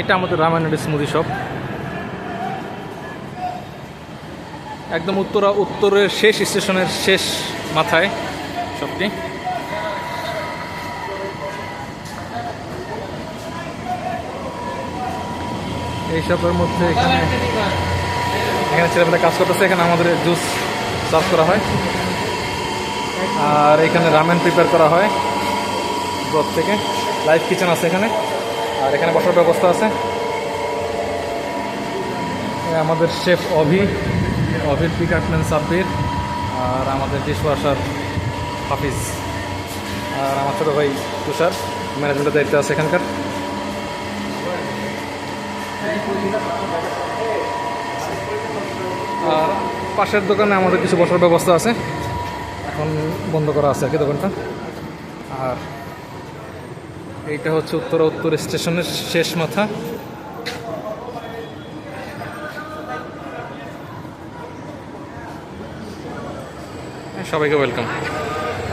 এটা আমাদের রামায়ণের স্মুদি শপ। একদম উত্তরের শেষ স্টেশনের শেষ মাথায় শপটি। এই শপের মধ্যে এখানে ছেলেমেয়েরা কাজ করতেছে। এখানে আমাদের জুস সার্ভ করা হয়, আর এখানে রামেন প্রিপেয়ার করা হয় ব্রথ থেকে। লাইভ কিচেন আছে এখানে, আর এখানে বসার ব্যবস্থা আছে। আমাদের শেফ অভির পিকাটম্যান সাব্বির, আর আমাদের ডিশওয়াশার হাফিজ, আর আমার ছোটো ভাই তুষার ম্যানেজমেন্টের দায়িত্ব আছে এখানকার। আর পাশের দোকানে আমাদের কিছু বসার ব্যবস্থা আছে, এখন বন্ধ করা আছে আর কি দোকানটা। আর এইটা হচ্ছে উত্তর স্টেশনের শেষ মাথা। সবাইকে ওয়েলকাম।